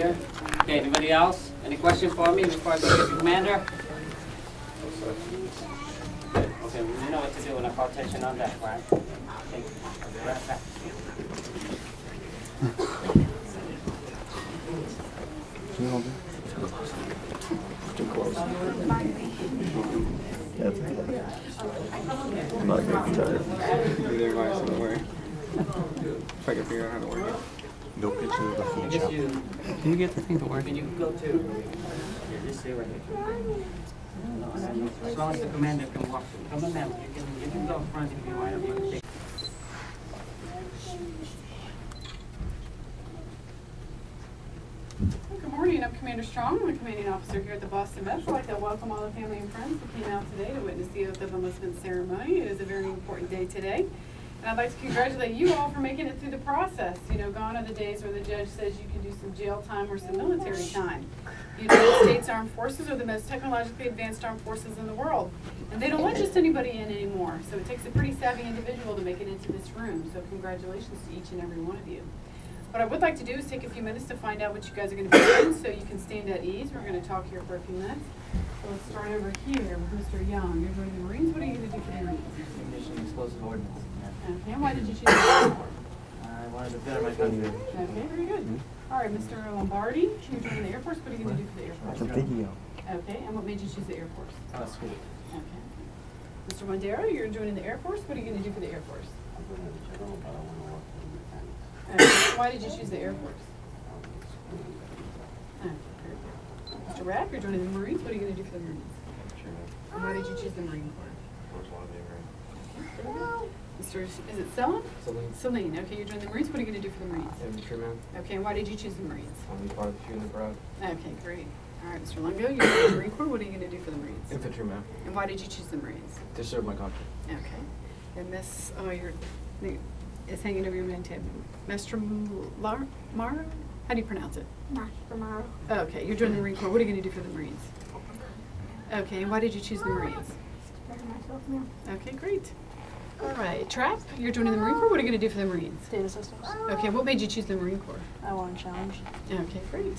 here. Okay, anybody else? Any questions for me before I go to the commander? Okay, you know what to do when I call attention on that, right? Okay, I'll be right back. Can you hold it? Too close. Yeah, it's okay. I'm not getting tired. Neither am I, so don't worry. If I can figure out how to work it. No picture of the I phone guess shop. Can you get the thing to work? And you can go to this here right here. As long as the commander can walk through. Come on, ma'am. You can go front if you want. Good morning, I'm Commander Strong. I'm a commanding officer here at the Boston Met. I'd like to welcome all the family and friends who came out today to witness the oath of enlistment ceremony. It is a very important day today. And I'd like to congratulate you all for making it through the process. You know, gone are the days where the judge says you can do some jail time or some military time. The United States Armed Forces are the most technologically advanced armed forces in the world. And they don't let just anybody in anymore. So it takes a pretty savvy individual to make it into this room. So congratulations to each and every one of you. What I would like to do is take a few minutes to find out what you guys are going to be doing so you can stand at ease. We're going to talk here for a few minutes. So let's start over here with Mr. Young. You're joining the Marines. What are you going to do for the Marines? Ignition explosive ordnance. Okay, and why did you choose the Marine Corps? I wanted to better my country. Okay, very good. All right, Mr. Lombardi, you're joining the Air Force. What are you going to do for the Air Force? It's a video. Okay, and what made you choose the Air Force? School. Okay. Mr. Mondero, you're joining the Air Force. What are you going to do for the Air Force? Why did you choose the Air Force? Okay, very good. Mr. Rapp, you're joining the Marines. What are you going to do for the Marines? And why did you choose the Marine Corps? Mr. Is it Celine? Celine. Okay, you're joining the Marines. What are you going to do for the Marines? Infantryman. Okay, and why did you choose the Marines? I'll be part of the few in the crowd. Okay, great. All right, Mr. Lungo, you're joining the Marine Corps. What are you going to do for the Marines? Infantryman. And why did you choose the Marines? To serve my country. Okay. And Miss, it's hanging over your main table. Mr. Mara? How do you pronounce it? Mara. Okay, you're joining the Marine Corps. What are you going to do for the Marines? Okay, and why did you choose the Marines? Okay, great. All right, Trap, you're joining the Marine Corps. What are you going to do for the Marines? Data systems. Okay, what made you choose the Marine Corps? I want to challenge. Okay, great.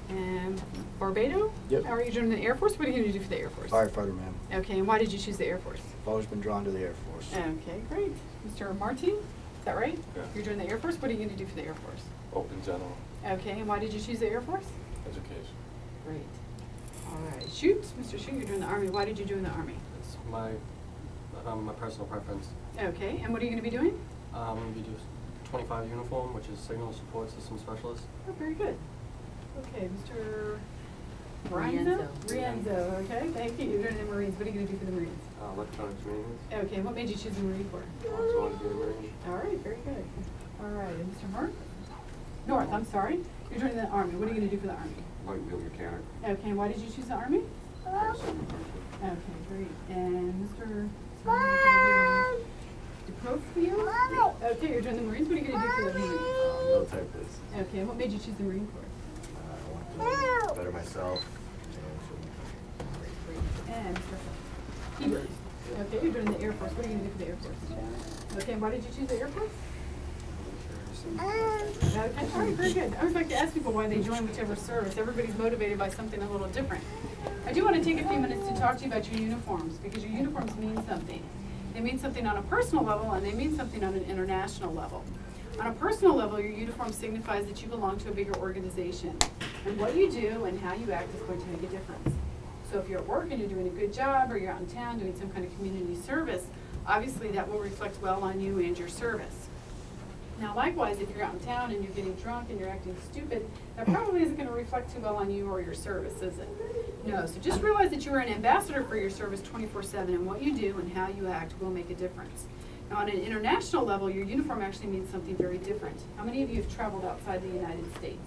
And Barbado? Yep. How are you joining the Air Force? What are you going to do for the Air Force? Firefighter, ma'am. Okay, and why did you choose the Air Force? I've always been drawn to the Air Force. Okay, great. Mr. Martin, is that right? Yeah. You're joining the Air Force. What are you going to do for the Air Force? Open general. Okay, and why did you choose the Air Force? Education. Great. All right, Shoot. Mr. Shoot, you're joining the Army. Why did you join the Army? It's my personal preference. Okay, and what are you going to be doing? I'm going to be just 25 uniform, which is Signal Support System Specialist. Oh, very good. Okay, Mr. Rienzo? Rienzo, okay, thank you. You're joining the Marines. What are you going to do for the Marines? Electronics maintenance. Okay, and what made you choose the Marine Corps? I just wanted to be a Marine. All right, very good. All right, and Mr. North, I'm sorry. You're joining the Army. What are you going to do for the Army? Light wheel mechanic. Okay, and why did you choose the Army? Okay, great. And Mr. DeProfio? Okay, you're joining the Marines. What are you going to do for the Marines? Military police. Okay, and what made you choose the Marine Corps? I want to better myself. And Mr. Hebert. Okay, you're joining the Air Force. What are you going to do for the Air Force? Okay, and why did you choose the Air Force? Okay, all right, very good. I always like to ask people why they join whichever service. Everybody's motivated by something a little different. I do want to take a few minutes to talk to you about your uniforms, because your uniforms mean something. They mean something on a personal level, and they mean something on an international level. On a personal level, your uniform signifies that you belong to a bigger organization. And what you do and how you act is going to make a difference. So if you're at work and you're doing a good job, or you're out in town doing some kind of community service, obviously that will reflect well on you and your service. Now likewise, if you're out in town and you're getting drunk and you're acting stupid, that probably isn't going to reflect too well on you or your service, is it? No, so just realize that you are an ambassador for your service 24/7, and what you do and how you act will make a difference. Now on an international level, your uniform actually means something very different. How many of you have traveled outside the United States?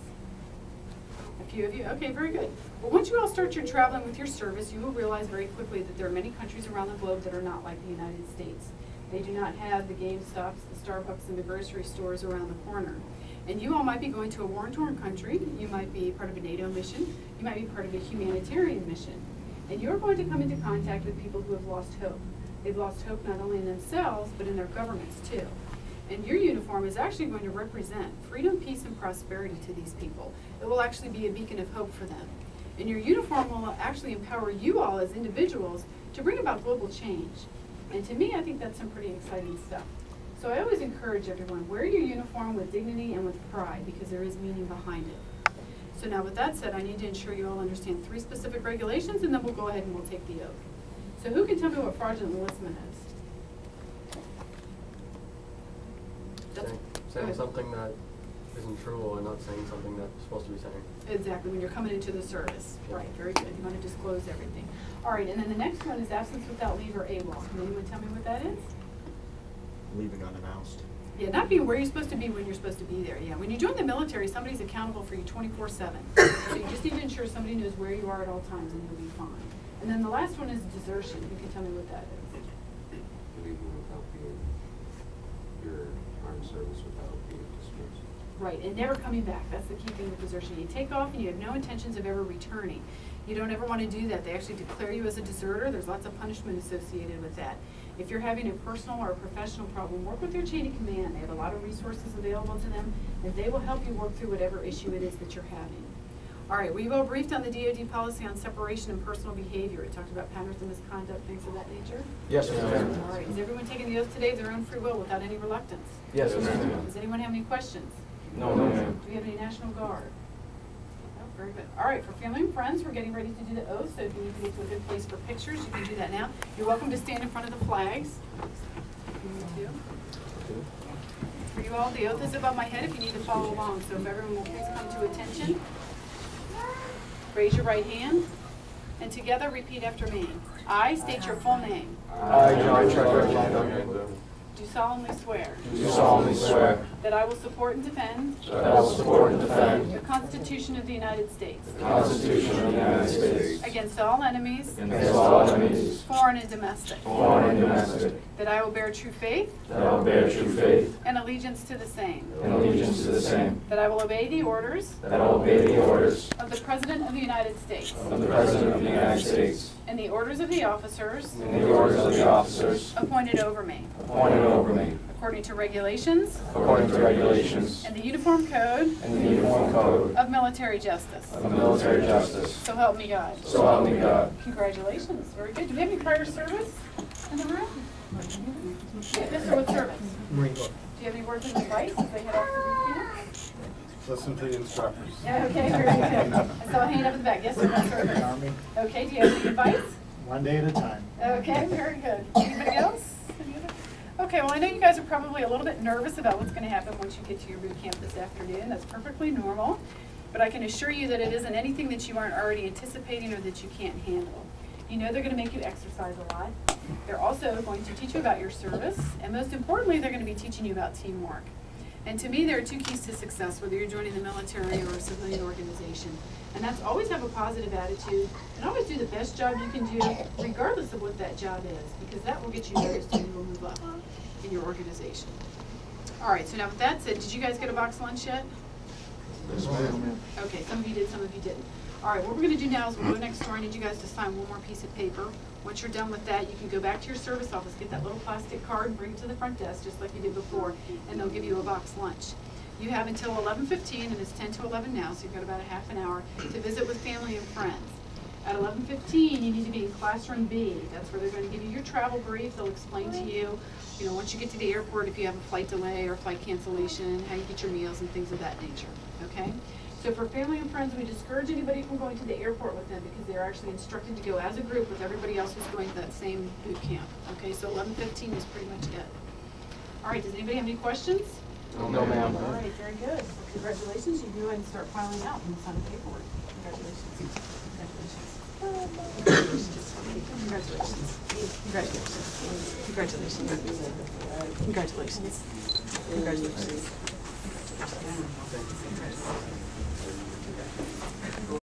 A few of you? Okay, very good. Well, once you all start your traveling with your service, you will realize very quickly that there are many countries around the globe that are not like the United States. They do not have the GameStops, the Starbucks, and the grocery stores around the corner. And you all might be going to a war-torn country. You might be part of a NATO mission. You might be part of a humanitarian mission. And you're going to come into contact with people who have lost hope. They've lost hope not only in themselves, but in their governments too. And your uniform is actually going to represent freedom, peace, and prosperity to these people. It will actually be a beacon of hope for them. And your uniform will actually empower you all as individuals to bring about global change. And to me, I think that's some pretty exciting stuff. So I always encourage everyone, wear your uniform with dignity and with pride, because there is meaning behind it. So now with that said, I need to ensure you all understand 3 specific regulations, and then we'll go ahead and we'll take the oath. So who can tell me what fraudulent enlistment is? Saying something that isn't true, or not saying something that you're supposed to be saying. Exactly, when you're coming into the service. Right, very good. You want to disclose everything. All right, and then the next one is absence without leave or AWOL. Can anyone tell me what that is? Leaving unannounced. Yeah, not being where you're supposed to be when you're supposed to be there. Yeah, when you join the military, somebody's accountable for you 24/7. So you just need to ensure somebody knows where you are at all times, and you'll be fine. And then the last one is desertion. You can tell me what that is. Leaving without being, your armed service without being dismissed. Right, and never coming back. That's the key thing with desertion. You take off and you have no intentions of ever returning. You don't ever want to do that. They actually declare you as a deserter. There's lots of punishment associated with that. If you're having a personal or a professional problem, work with your chain of command. They have a lot of resources available to them, and they will help you work through whatever issue it is that you're having. All right, were you all briefed on the DoD policy on separation and personal behavior? It talked about patterns of misconduct, things of that nature. Yes, ma'am. All right, is everyone taking the oath today of their own free will without any reluctance? Yes, ma'am. Does anyone have any questions? No, ma'am. Do we have any National Guard? Oh, very good. All right, for family and friends, we're getting ready to do the oath, so if you need to get to a good place for pictures, you can do that now. You're welcome to stand in front of the flags. You too. For you all, the oath is above my head if you need to follow along, so if everyone will please come to attention. Raise your right hand, and together repeat after me. I state your full name. I, John Trevor, Do solemnly swear do solemnly swear that I will support and defend that I will support and defend the Constitution of the United States the Constitution of the United States against all enemies, against all enemies, foreign and domestic, foreign and domestic, that I will bear true faith that I will bear true faith and allegiance to the same, and allegiance to the same, that I will obey the orders that I will obey the orders of the President of the United States of the President of the United States and the orders of the officers and the orders of the officers appointed over me, appointed over me, according to regulations according to regulations and the Uniform Code and the Uniform Code of Military Justice. of military justice. So help me God. So help me God. Congratulations. Very good. Do we have any prior service in the room? Yes, sir. What service? Marine Corps. Do you have any words of advice as they head off to boot camp? Listen to the instructors. Yeah, okay, very good. I saw a hand up in the back. Yes, sir. What service? Army. Okay, do you have any advice? One day at a time. Okay, very good. Anybody else? Any other? Okay, well, I know you guys are probably a little bit nervous about what's going to happen once you get to your boot camp this afternoon. That's perfectly normal. But I can assure you that it isn't anything that you aren't already anticipating or that you can't handle. You know they're going to make you exercise a lot. They're also going to teach you about your service. And most importantly, they're going to be teaching you about teamwork. And to me, there are 2 keys to success, whether you're joining the military or a civilian organization. And that's always have a positive attitude and always do the best job you can do, regardless of what that job is, because that will get you noticed and you will move up in your organization. All right, so now with that said, did you guys get a box lunch yet? Yes, ma'am. Okay, some of you did, some of you didn't. All right, what we're going to do now is we'll go next door. I need you guys to sign one more piece of paper. Once you're done with that, you can go back to your service office, get that little plastic card, and bring it to the front desk, just like you did before, and they'll give you a box lunch. You have until 11:15, and it's 10 to 11 now, so you've got about a half an hour to visit with family and friends. At 11:15, you need to be in classroom B. That's where they're going to give you your travel brief. They'll explain to you, once you get to the airport, if you have a flight delay or flight cancellation, how you get your meals and things of that nature, okay? So for family and friends, we discourage anybody from going to the airport with them because they're actually instructed to go as a group with everybody else who's going to that same boot camp. Okay, so 11:15 is pretty much it. All right, does anybody have any questions? No, ma'am. All right, very good. Well, congratulations. You can go ahead and start filing out and sign the paperwork. Congratulations. Congratulations. Congratulations. Congratulations. Congratulations. Congratulations. Congratulations. Congratulations.